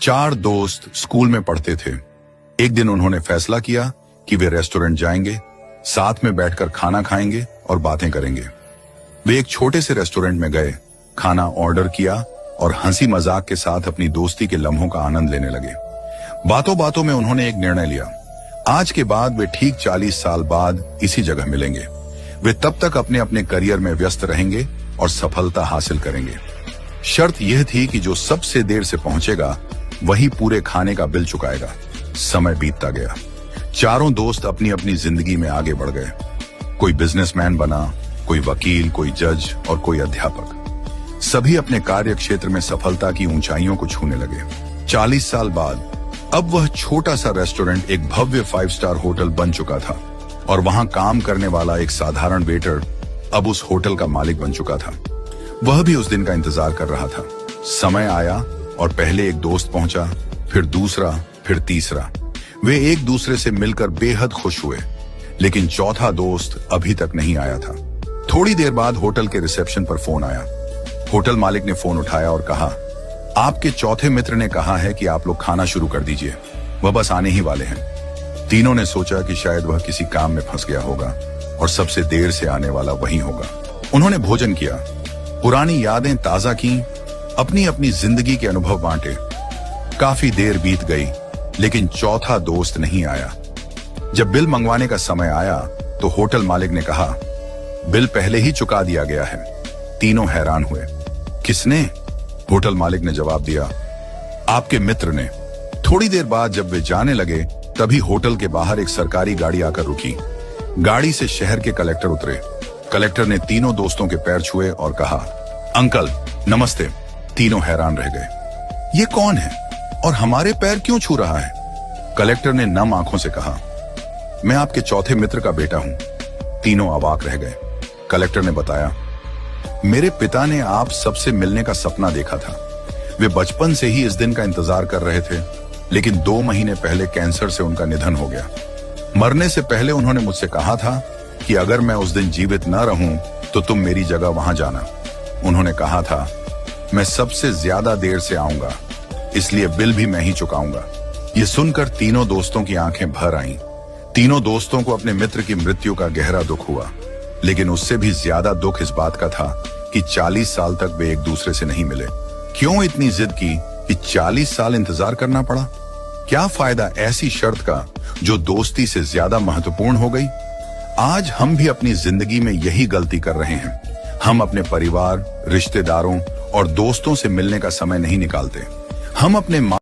चार दोस्त स्कूल में पढ़ते थे। एक दिन उन्होंने फैसला किया कि वे रेस्टोरेंट जाएंगे, साथ में बैठकर खाना खाएंगे और बातें करेंगे। वे एक छोटे से रेस्टोरेंट में गए, खाना ऑर्डर किया और हंसी मजाक के साथ अपनी दोस्ती के लम्हों का आनंद लेने लगे। बातों बातों में उन्होंने एक निर्णय लिया। आज के बाद वे ठीक 40 साल बाद इसी जगह मिलेंगे। वे तब तक अपने अपने करियर में व्यस्त रहेंगे और सफलता हासिल करेंगे। शर्त यह थी कि जो सबसे देर से पहुंचेगा वही पूरे खाने का बिल चुकाएगा। समय बीतता गया। चारों दोस्त अपनी अपनी जिंदगी में आगे बढ़ गए। कोई बिजनेसमैन बना, कोई वकील, कोई जज और कोई अध्यापक। सभी अपने कार्य क्षेत्र में सफलता की ऊंचाइयों को छूने लगे। 40 साल बाद अब वह छोटा सा रेस्टोरेंट एक भव्य 5 स्टार होटल बन चुका था और वहां काम करने वाला एक साधारण वेटर अब उस होटल का मालिक बन चुका था। वह भी उस दिन का इंतजार कर रहा था। समय आया और पहले एक दोस्त पहुंचा, फिर दूसरा, फिर तीसरा। वे एक दूसरे से मिलकर बेहद खुश हुए, लेकिन चौथा दोस्त अभी तक नहीं आया था। थोड़ी देर बाद होटल के रिसेप्शन पर फोन आया। होटल मालिक ने फोन उठाया और कहा, आपके चौथे मित्र ने कहा है कि आप लोग खाना शुरू कर दीजिए, वह बस आने ही वाले हैं। तीनों ने सोचा कि शायद वह किसी काम में फंस गया होगा और सबसे देर से आने वाला वही होगा। उन्होंने भोजन किया, पुरानी यादें ताजा की, अपनी अपनी जिंदगी के अनुभव बांटे। काफी देर बीत गई, लेकिन चौथा दोस्त नहीं आया। जब बिल मंगवाने का समय आया तो होटल मालिक ने कहा, बिल पहले ही चुका दिया गया है। तीनों हैरान हुए। किसने? होटल मालिक ने जवाब दिया, आपके मित्र ने। थोड़ी देर बाद जब वे जाने लगे तभी होटल के बाहर एक सरकारी गाड़ी आकर रुकी। गाड़ी से शहर के कलेक्टर उतरे। कलेक्टर ने तीनों दोस्तों के पैर छुए और कहा, अंकल नमस्ते। तीनों हैरान रह गए। ये कौन है और हमारे पैर क्यों छू रहा है? कलेक्टर ने नम आंखों से कहा, मैं आपके चौथे मित्र का बेटा हूं। तीनों अवाक रह गए। कलेक्टर ने बताया, मेरे पिता ने आप सबसे मिलने का सपना देखा था। वे बचपन से ही इस दिन का इंतजार कर रहे थे, लेकिन 2 महीने पहले कैंसर से उनका निधन हो गया। मरने से पहले उन्होंने मुझसे कहा था कि अगर मैं उस दिन जीवित न रहूं तो तुम मेरी जगह वहां जाना। उन्होंने कहा था, मैं सबसे ज्यादा देर से आऊंगा, इसलिए बिल भी मैं ही चुकाऊंगा। ये सुनकर तीनों दोस्तों की आंखें भर आईं। तीनों दोस्तों को अपने मित्र की मृत्यु का गहरा दुख हुआ, लेकिन उससे भी ज्यादा दुख इस बात का था कि 40 साल तक वे एक दूसरे से नहीं मिले। क्यों इतनी जिद की कि 40 साल इंतजार करना पड़ा? क्या फायदा ऐसी शर्त का जो दोस्ती से ज्यादा महत्वपूर्ण हो गई? आज हम भी अपनी जिंदगी में यही गलती कर रहे हैं। हम अपने परिवार, रिश्तेदारों और दोस्तों से मिलने का समय नहीं निकालते। हम अपने